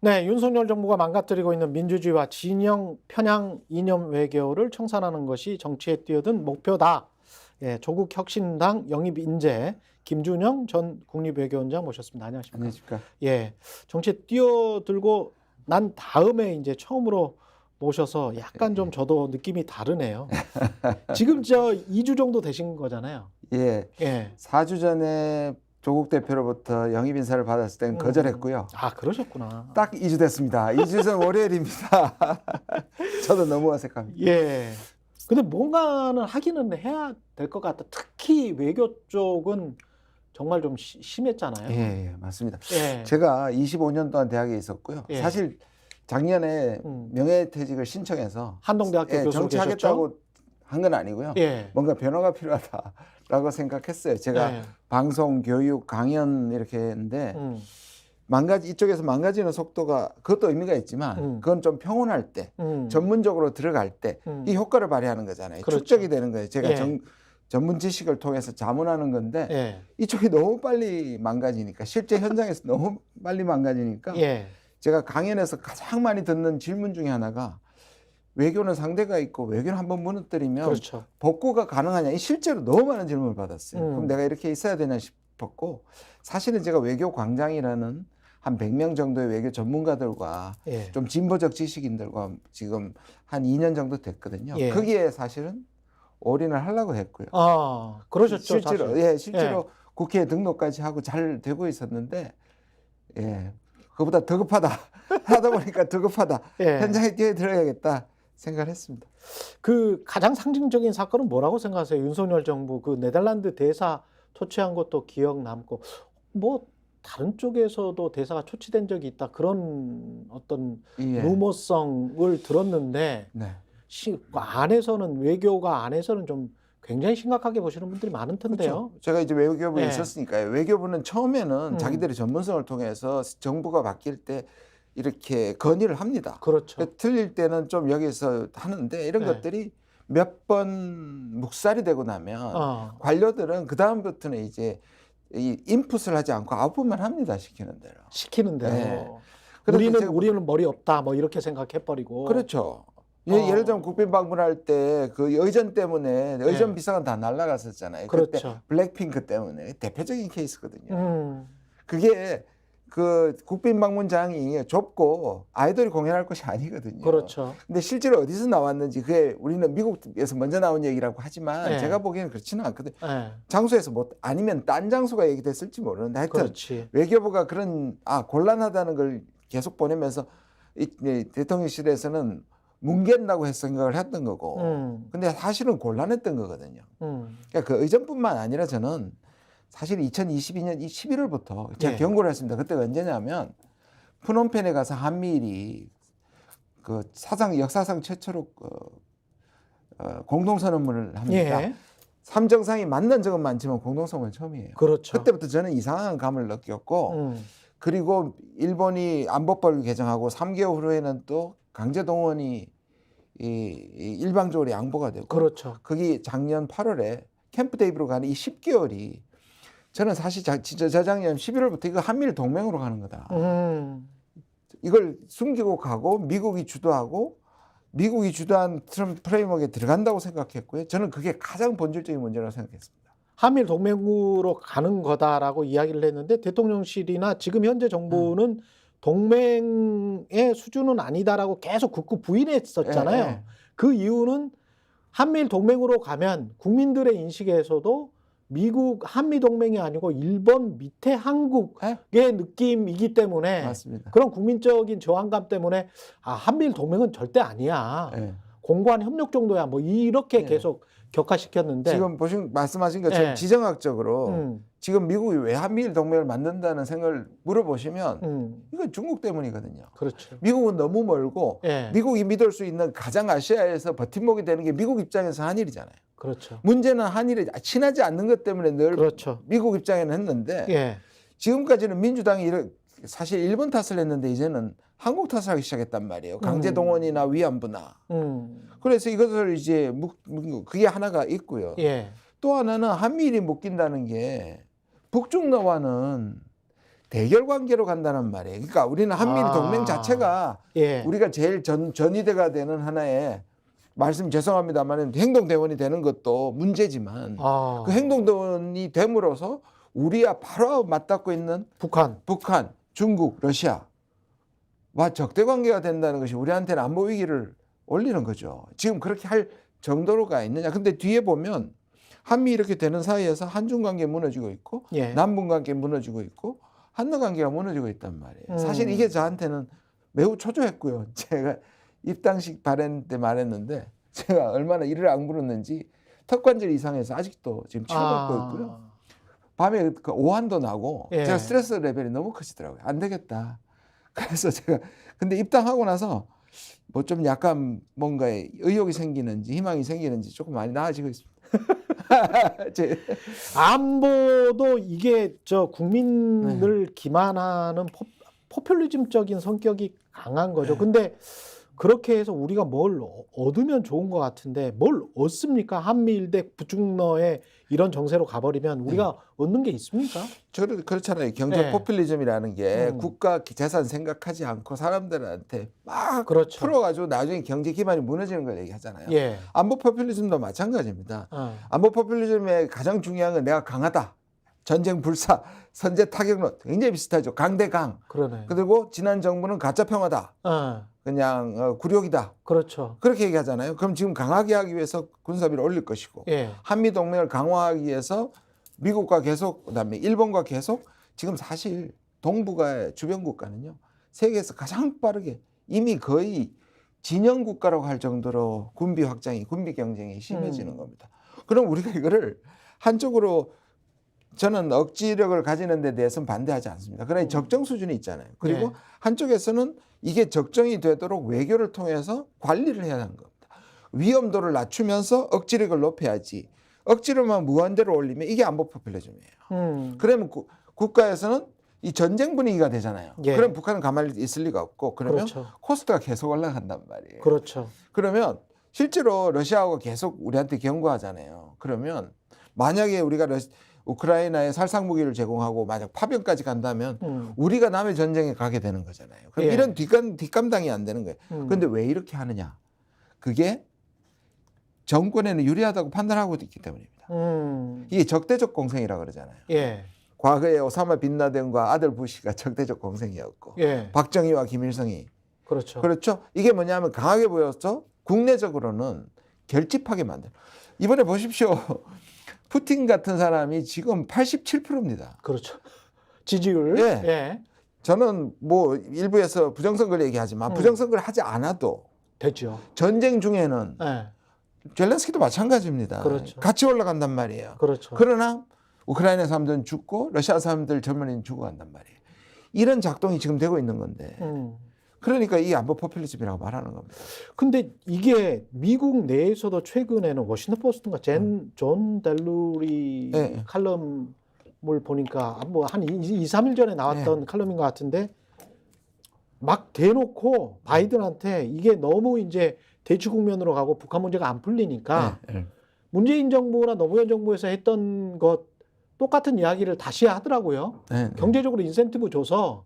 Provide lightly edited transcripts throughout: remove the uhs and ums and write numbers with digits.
네, 윤석열 정부가 망가뜨리고 있는 민주주의와 진영 편향 이념 외교를 청산하는 것이 정치에 뛰어든 목표다. 예, 조국혁신당 영입 인재 김준영 전 국립외교원장 모셨습니다. 안녕하십니까? 안녕하십니까. 예, 정치에 뛰어들고 난 다음에 이제 처음으로 모셔서 약간 좀 저도 느낌이 다르네요. 지금 저 2주 정도 되신 거잖아요. 예, 예. 4주 전에 조국 대표로부터 영입 인사를 받았을 때는 거절했고요. 아, 그러셨구나. 딱 2주 됐습니다. 2주 전 월요일입니다. 저도 너무 어색합니다. 예. 근데 뭔가는 하기는 해야 될 것 같다. 특히 외교 쪽은 정말 좀 심했잖아요. 예, 예, 맞습니다. 예. 제가 25년 동안 대학에 있었고요. 예. 사실 작년에 음. 명예퇴직을 신청해서 한동대학교 교수로 계셨죠? 정치하겠다고 한 건 아니고요. 예. 뭔가 변화가 필요하다라고 생각했어요. 제가 예. 방송, 교육, 강연 이렇게 했는데 음. 이쪽에서 망가지는 속도가 그것도 의미가 있지만 그건 좀 평온할 때 전문적으로 들어갈 때 이 효과를 발휘하는 거잖아요. 그렇죠. 축적이 되는 거예요. 제가 예. 전문 지식을 통해서 자문하는 건데 예. 이쪽이 너무 빨리 망가지니까 실제 현장에서 너무 빨리 망가지니까 예. 제가 강연에서 가장 많이 듣는 질문 중에 하나가 외교는 상대가 있고 외교는 한번 무너뜨리면 그렇죠. 복구가 가능하냐. 실제로 너무 많은 질문을 받았어요. 그럼 내가 이렇게 있어야 되나 싶었고 사실은 제가 외교 광장이라는 한 100명 정도의 외교 전문가들과 예. 좀 진보적 지식인들과 지금 한 2년 정도 됐거든요. 예. 거기에 사실은 올인을 하려고 했고요. 아, 그러셨죠. 실제로 사실. 예, 실제로 국회에 등록까지 하고 잘 되고 있었는데 예, 그보다 더 급하다 하다 보니까 더 급하다. 예. 현장에 뛰어들어야겠다 생각을 했습니다. 그 가장 상징적인 사건은 뭐라고 생각하세요? 윤석열 정부 그 네덜란드 대사 초치한 것도 기억 남고 뭐 다른 쪽에서도 대사가 초치된 적이 있다 그런 어떤 예. 루머성을 들었는데 네. 안에서는 외교가 안에서는 좀 굉장히 심각하게 보시는 분들이 많은 텐데요. 그렇죠. 제가 이제 외교부에 예. 있었으니까요. 외교부는 처음에는 자기들의 전문성을 통해서 정부가 바뀔 때 이렇게 건의를 합니다. 그렇죠. 틀릴 때는 좀 여기서 하는데 이런 예. 것들이 몇 번 묵살이 되고 나면 관료들은 그 다음부터는 이제 이 인풋을 하지 않고 아웃풋만 합니다. 시키는 대로. 시키는 대로. 네. 그런데 제가 우리는 머리 없다 뭐 이렇게 생각해 버리고. 그렇죠. 예를 들면 국빈 방문할 때 그 의전 때문에 의전 비상은 다 날아갔었잖아요. 그렇죠. 그때 블랙핑크 때문에 대표적인 케이스거든요. 음. 그게 그 국빈 방문장이 좁고 아이돌이 공연할 것이 아니거든요. 그렇죠. 근데 실제로 어디서 나왔는지 그게 우리는 미국에서 먼저 나온 얘기라고 하지만 예. 제가 보기에는 그렇지는 않거든요. 예. 장소에서 뭐 아니면 딴 장소가 얘기됐을지 모르는데 하여튼 그렇지. 외교부가 그런 곤란하다는 걸 계속 보내면서 대통령실에서는 뭉갠다고 해서 생각을 했던 거고 근데 사실은 곤란했던 거거든요. 그러니까 그 의전뿐만 아니라 저는 사실 2022년 11월부터 제가 예. 경고를 했습니다. 그때가 언제냐면 프놈펜에 가서 한미일이 그 역사상 최초로 공동선언문을 합니다. 예. 삼정상이 만난 적은 많지만 공동선언은 처음이에요. 그렇죠. 그때부터 저는 이상한 감을 느꼈고 그리고 일본이 안보법을 개정하고 3개월 후에는 또 강제동원이 일방적으로 양보가 되고 그렇죠. 거기 작년 8월에 캠프 데이비드로 가는 이 10개월이 저는 사실 진짜 저작년 11월부터 이거 한미일 동맹으로 가는 거다. 이걸 숨기고 가고 미국이 주도하고 미국이 주도한 프레임워크에 들어간다고 생각했고요. 저는 그게 가장 본질적인 문제라고 생각했습니다. 한미일 동맹으로 가는 거다라고 이야기를 했는데 대통령실이나 지금 현재 정부는 동맹의 수준은 아니다라고 계속 극구 부인했었잖아요. 예. 그 이유는 한미일 동맹으로 가면 국민들의 인식에서도 미국 한미 동맹이 아니고 일본 밑에 한국의 느낌이기 때문에 맞습니다. 그런 국민적인 저항감 때문에 한미일 동맹은 절대 아니야. 예. 공고한 협력 정도야. 뭐 이렇게 계속 격화시켰는데 지금 말씀하신 것처럼 지정학적으로 지금 미국이 왜 한미일 동맹을 만든다는 생각을 물어보시면 이건 중국 때문이거든요. 그렇죠. 미국은 너무 멀고 미국이 믿을 수 있는 가장 아시아에서 버팀목이 되는 게 미국 입장에서 한일이잖아요. 그렇죠. 문제는 한일이 친하지 않는 것 때문에 늘 그렇죠. 미국 입장에는 했는데 지금까지는 민주당이 사실 일본 탓을 했는데 이제는 한국 탓을 하기 시작했단 말이에요. 강제동원이나 위안부나. 그래서 이것을 이제 그게 하나가 있고요. 또 하나는 한미일이 묶인다는 게 북중러와는 대결 관계로 간다는 말이에요. 그러니까 우리는 한미일 동맹 자체가 예. 우리가 제일 전위대가 되는 하나의 말씀 죄송합니다만 행동대원이 되는 것도 문제지만 그 행동대원이 됨으로써 우리와 바로 맞닿고 있는 북한, 중국, 러시아와 적대 관계가 된다는 것이 우리한테는 안보 위기를 올리는 거죠. 지금 그렇게 할 정도로가 있느냐. 근데 뒤에 보면 한미 이렇게 되는 사이에서 한중 관계 무너지고 있고 예. 남북 관계 무너지고 있고 한러 관계가 무너지고 있단 말이에요. 사실 이게 저한테는 매우 초조했고요. 제가 입당식 발언 때 말했는데 제가 얼마나 이를 악물었는지 턱관절 이상해서 아직도 지금 치료받고 있고요. 밤에 그 오한도 나고 예. 제가 스트레스 레벨이 너무 커지더라고요. 안 되겠다. 그래서 제가 근데 입당하고 나서 뭐 좀 약간 뭔가 의욕이 생기는지 희망이 생기는지 조금 많이 나아지고 있습니다. 안보도 이게 저 국민을 기만하는 포퓰리즘적인 성격이 강한 거죠. 근데 그렇게 해서 우리가 뭘 얻으면 좋은 것 같은데 뭘 얻습니까? 한미일 대 북중러의 이런 정세로 가버리면 우리가 얻는 게 있습니까? 저는 그렇잖아요. 경제 포퓰리즘이라는 게 국가 재산 생각하지 않고 사람들한테 막 그렇죠. 풀어가지고 나중에 경제 기반이 무너지는 걸 얘기하잖아요. 예. 안보 포퓰리즘도 마찬가지입니다. 안보 포퓰리즘의 가장 중요한 건 내가 강하다. 전쟁 불사, 선제 타격론 굉장히 비슷하죠. 강대강. 그러네. 그리고 지난 정부는 가짜 평화다. 그냥 굴욕이다. 그렇죠. 그렇게 얘기하잖아요. 그럼 지금 강하게 하기 위해서 군사비를 올릴 것이고 예. 한미 동맹을 강화하기 위해서 미국과 계속 그다음에 일본과 계속 지금 사실 동북아의 주변 국가는요. 세계에서 가장 빠르게 이미 거의 진영 국가라고 할 정도로 군비 확장이 군비 경쟁이 심해지는 겁니다. 그럼 우리가 이거를 한쪽으로 저는 억지력을 가지는 데 대해서는 반대하지 않습니다. 그러나 적정 수준이 있잖아요. 그리고 한쪽에서는 이게 적정이 되도록 외교를 통해서 관리를 해야 하는 겁니다. 위험도를 낮추면서 억지력을 높여야지. 억지로만 무한대로 올리면 이게 안보 포퓰리즘이에요. 그러면 국가에서는 이 전쟁 분위기가 되잖아요. 예. 그럼 북한은 가만히 있을 리가 없고 그러면 그렇죠. 코스트가 계속 올라간단 말이에요. 그렇죠. 그러면 실제로 러시아하고 계속 우리한테 경고하잖아요. 그러면 만약에 우리가 우크라이나에 살상 무기를 제공하고 만약 파병까지 간다면 우리가 남의 전쟁에 가게 되는 거잖아요. 그럼 예. 이런 뒷감당이 안 되는 거예요. 그런데 왜 이렇게 하느냐? 그게 정권에는 유리하다고 판단하고 있기 때문입니다. 이게 적대적 공생이라고 그러잖아요. 예. 과거에 오사마 빈라덴과 아들 부시가 적대적 공생이었고 예. 박정희와 김일성이 그렇죠. 그렇죠. 이게 뭐냐면 강하게 보여서 국내적으로는 결집하게 만든. 이번에 보십시오. 푸틴 같은 사람이 지금 87%입니다. 그렇죠. 지지율. 예. 예. 저는 뭐 일부에서 부정선거를 얘기하지만 부정선거를 하지 않아도 됐죠. 전쟁 중에는 예. 젤렌스키도 마찬가지입니다. 그렇죠. 같이 올라간단 말이에요. 그렇죠. 그러나 우크라이나 사람들은 죽고 러시아 사람들 전면인 죽어간단 말이에요. 이런 작동이 지금 되고 있는 건데 그러니까 이 안보 포퓰리즘이라고 말하는 겁니다. 근데 이게 미국 내에서도 최근에는 워싱턴 포스트인가 존 델루리 네. 칼럼을 보니까 뭐 한 2, 3일 전에 나왔던 칼럼인 것 같은데 막 대놓고 바이든한테 이게 너무 이제 대치 국면으로 가고 북한 문제가 안 풀리니까 문재인 정부나 노무현 정부에서 했던 것 똑같은 이야기를 다시 하더라고요. 경제적으로 인센티브 줘서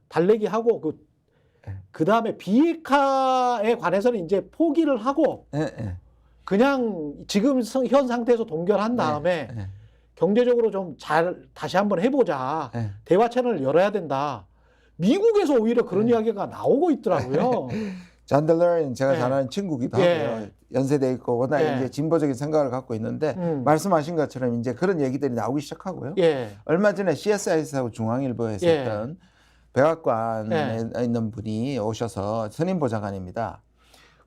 달래기 하고 그 다음에 비핵화에 관해서는 이제 포기를 하고 그냥 지금 현 상태에서 동결한 다음에 경제적으로 좀 잘 다시 한번 해보자. 대화 채널을 열어야 된다. 미국에서 오히려 그런 이야기가 나오고 있더라고요. 존 델러리는 제가 잘 아는 친구기도 하고요. 연세대 있고 워낙 이제 진보적인 생각을 갖고 있는데 말씀하신 것처럼 이제 그런 얘기들이 나오기 시작하고요. 얼마 전에 CSIS하고 중앙일보에서 했던 백악관에 있는 분이 오셔서 선임 보좌관입니다.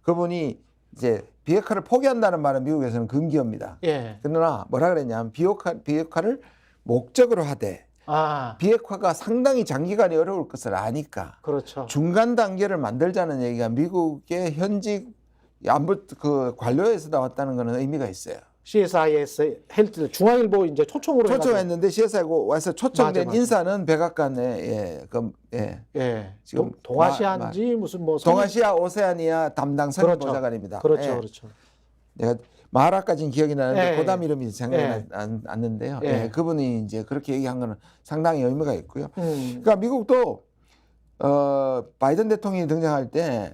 그분이 이제 비핵화를 포기한다는 말은 미국에서는 금기어입니다. 그러나 뭐라 그랬냐면 비핵화를 목적으로 하되 비핵화가 상당히 장기간이 어려울 것을 아니까 그렇죠. 중간 단계를 만들자는 얘기가 미국의 현직 안보 관료에서 나왔다는 것은 의미가 있어요. CSIS 헬트 중앙일보 이제 초청으로 초청했는데 CSI고 와서 초청된 맞아. 인사는 백악관에 지금 동아시아인지 무슨 뭐 동아시아 오세아니아 담당 선임 그렇죠. 보좌관입니다. 그렇죠. 그렇죠. 내가 마라까지는 기억이 나는데 예. 고담 이름이 생각이 예. 안 나는데요. 예. 예, 그분이 이제 그렇게 얘기한 거는 상당히 의미가 있고요. 그러니까 미국도 바이든 대통령이 등장할 때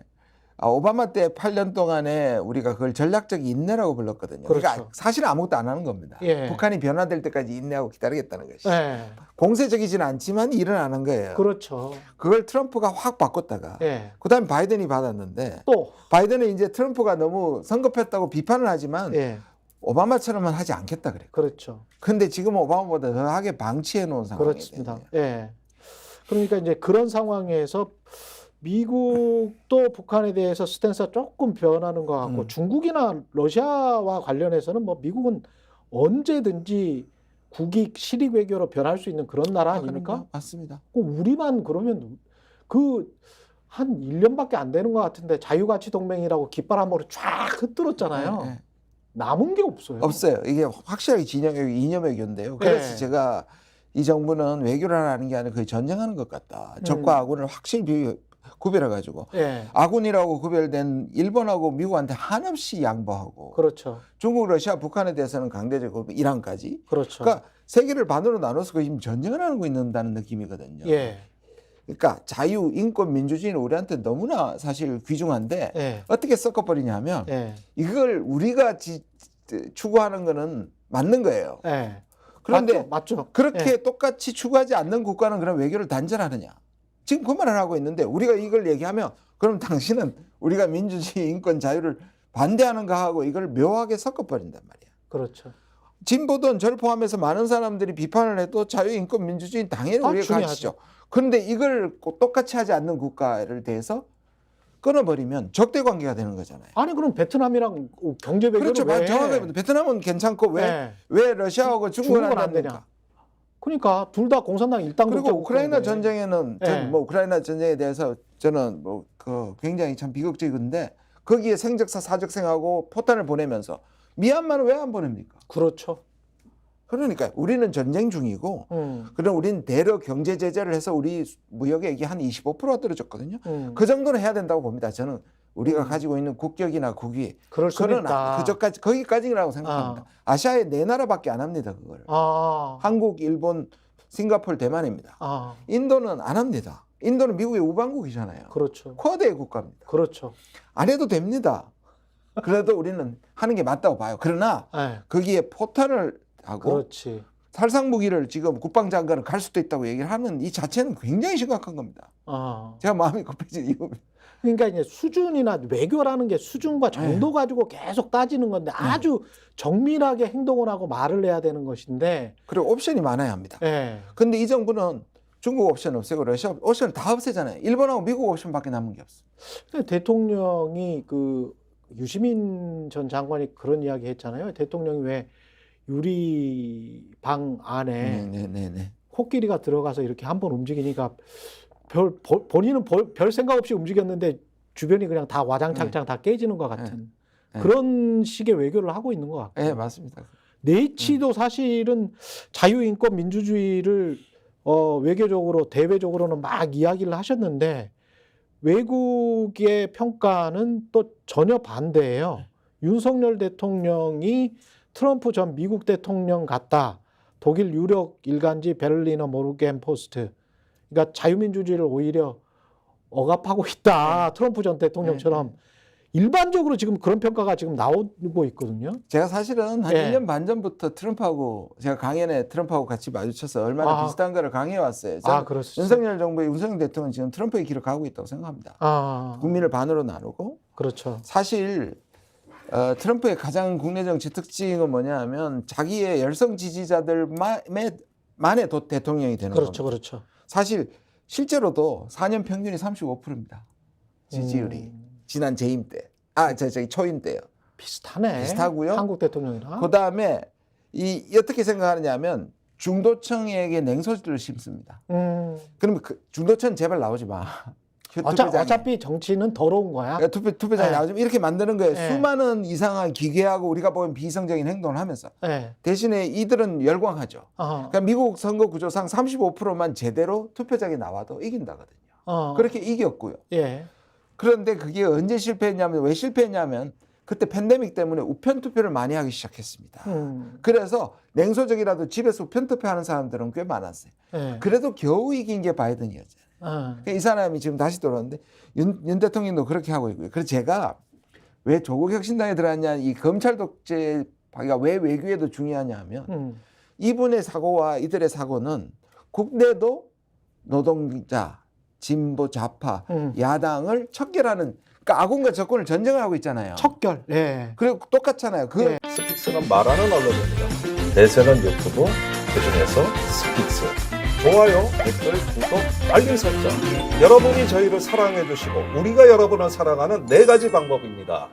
오바마 때 8년 동안에 우리가 그걸 전략적 인내라고 불렀거든요. 그렇죠. 그러니까 사실 아무것도 안 하는 겁니다. 예. 북한이 변화될 때까지 인내하고 기다리겠다는 것이. 예. 공세적이지는 않지만 일은 안 한 거예요. 그렇죠. 그걸 트럼프가 확 바꿨다가 예. 그다음에 바이든이 받았는데 또 바이든은 이제 트럼프가 너무 성급했다고 비판을 하지만 예. 오바마처럼은 하지 않겠다 그래요. 그렇죠. 근데 지금 오바마보다 더하게 방치해 놓은 상황이 그렇습니다. 되네요. 예. 그러니까 이제 그런 상황에서 미국도 북한에 대해서 스탠스가 조금 변하는 것 같고 중국이나 러시아와 관련해서는 뭐 미국은 언제든지 국익 실익 외교로 변할 수 있는 그런 나라 아닙니까? 그럼요. 맞습니다. 우리만 그러면 그 한 1년밖에 안 되는 것 같은데 자유가치 동맹이라고 깃발 한 번으로 쫙 흩들었잖아요. 네, 네. 남은 게 없어요. 없어요. 이게 확실하게 이념 외교인데요. 그래서 네. 제가 이 정부는 외교를 하는 게 아니라 거의 전쟁하는 것 같다. 적과 아군을 확실히 구별해 가지고 예. 아군이라고 구별된 일본하고 미국한테 한없이 양보하고 그렇죠. 중국, 러시아, 북한에 대해서는 강대적으로 이란까지. 그렇죠. 그러니까 세계를 반으로 나눠서 거의 지금 전쟁을 하고 있는다는 느낌이거든요. 예. 그러니까 자유, 인권, 민주주의는 우리한테 너무나 사실 귀중한데 예. 어떻게 섞어버리냐면 예. 이걸 우리가 추구하는 거는 맞는 거예요. 예. 그런데 맞죠. 그렇게 예. 똑같이 추구하지 않는 국가는 그런 외교를 단절하느냐. 지금 그 말을 하고 있는데 우리가 이걸 얘기하면 그럼 당신은 우리가 민주주의, 인권, 자유를 반대하는가 하고 이걸 묘하게 섞어버린단 말이야. 그렇죠. 진보든 저를 포함해서 많은 사람들이 비판을 해도 자유, 인권, 민주주의는 당연히 우리의 중요하죠. 가치죠. 그런데 이걸 똑같이 하지 않는 국가를 대해서 끊어버리면 적대 관계가 되는 거잖아요. 아니 그럼 베트남이랑 경제 외교를 그렇죠. 왜 정확하게 베트남은 괜찮고 왜 왜 러시아하고 중국은 안 되냐? 되냐? 그러니까 둘 다 공산당 일당 그리고 우크라이나 전쟁에는 예. 뭐 우크라이나 전쟁에 대해서 저는 뭐 굉장히 참 비극적인데 거기에 생적사 사적생하고 포탄을 보내면서 미얀마는 왜 안 보냅니까? 그렇죠. 그러니까 우리는 전쟁 중이고 그럼 우리는 대러 경제 제재를 해서 우리 무역액이 한 25%가 떨어졌거든요. 그 정도는 해야 된다고 봅니다. 저는 우리가 가지고 있는 국격이나 국위 그럴 수 있다. 그저까지 거기까지라고 생각합니다. 아시아에 4나라밖에 안 합니다. 그걸. 한국, 일본, 싱가포르, 대만입니다. 인도는 안 합니다. 인도는 미국의 우방국이잖아요. 그렇죠. 쿼드의 국가입니다. 그렇죠. 안 해도 됩니다. 그래도 우리는 하는 게 맞다고 봐요. 그러나 예. 거기에 포탄을 하고 그렇지. 살상 무기를 지금 국방장관은 갈 수도 있다고 얘기를 하는 이 자체는 굉장히 심각한 겁니다. 제가 마음이 급해진 이유입니다. 그러니까 이제 수준이나 외교라는 게 수준과 정도 가지고 계속 따지는 건데 아주 정밀하게 행동을 하고 말을 해야 되는 것인데. 그리고 옵션이 많아야 합니다. 예. 근데 이 정부는 중국 옵션 없애고 러시아 옵션 다 없애잖아요. 일본하고 미국 옵션밖에 남은 게 없어. 대통령이 유시민 전 장관이 그런 이야기 했잖아요. 대통령이 왜 유리방 안에 코끼리가 들어가서 이렇게 한번 움직이니까 본인은 별 생각 없이 움직였는데 주변이 그냥 다 와장창창 다 깨지는 것 같은 그런 식의 외교를 하고 있는 것 같고. 네, 맞습니다. 네이치도 사실은 자유, 인권, 민주주의를 외교적으로 대외적으로는 막 이야기를 하셨는데 외국의 평가는 또 전혀 반대예요. 윤석열 대통령이 트럼프 전 미국 대통령 같다. 독일 유력 일간지 베를리너 모르겐포스트. 그러니까 자유민주주의를 오히려 억압하고 있다. 트럼프 전 대통령처럼. 일반적으로 지금 그런 평가가 지금 나오고 있거든요. 제가 사실은 한 1년 반 전부터 트럼프하고 제가 강연에 트럼프하고 같이 마주쳐서 얼마나 비슷한 거를 강의해 왔어요. 그렇죠. 윤석열 정부의 윤석열 대통령은 지금 트럼프의 길을 가고 있다고 생각합니다. 국민을 반으로 나누고. 그렇죠. 사실 트럼프의 가장 국내 정치 특징은 뭐냐 하면 자기의 열성 지지자들만의 대통령이 되는 그렇죠. 겁니다. 그렇죠. 사실 실제로도 4년 평균이 35%입니다. 지지율이. 지난 재임 때. 초임 때요. 비슷하고요. 한국 대통령이랑. 그다음에 어떻게 생각하느냐면 중도층에게 냉소를 심습니다. 그러면 중도층 제발 나오지 마. 어차피 정치는 더러운 거야. 투표장에 나오지 마. 이렇게 만드는 거예요. 수많은 이상한 기괴하고 우리가 보면 비이성적인 행동을 하면서. 대신에 이들은 열광하죠. 그러니까 미국 선거 구조상 35%만 제대로 투표장에 나와도 이긴다거든요. 그렇게 이겼고요. 그런데 그게 언제 실패했냐면 왜 실패했냐면 그때 팬데믹 때문에 우편 투표를 많이 하기 시작했습니다. 그래서 냉소적이라도 집에서 우편 투표하는 사람들은 꽤 많았어요. 예. 그래도 겨우 이긴 게 바이든이었잖아요. 그러니까 이 사람이 지금 다시 돌아오는데 윤 대통령도 그렇게 하고 있고요. 그래서 제가 왜 조국 혁신당에 들어왔냐, 이 검찰 독재 파기가 왜 외교에도 중요하냐 하면 이분의 사고와 이들의 사고는 국내도 노동자, 진보, 좌파, 야당을 척결하는, 그러니까 아군과 적군을 전쟁을 하고 있잖아요. 척결. 예. 그리고 똑같잖아요. 그 예. 스픽스는 말하는 언론입니다. 대세는 유튜브, 그중에서 스픽스. 좋아요, 댓글, 구독, 알림 설정. 여러분이 저희를 사랑해 주시고 우리가 여러분을 사랑하는 4가지 방법입니다.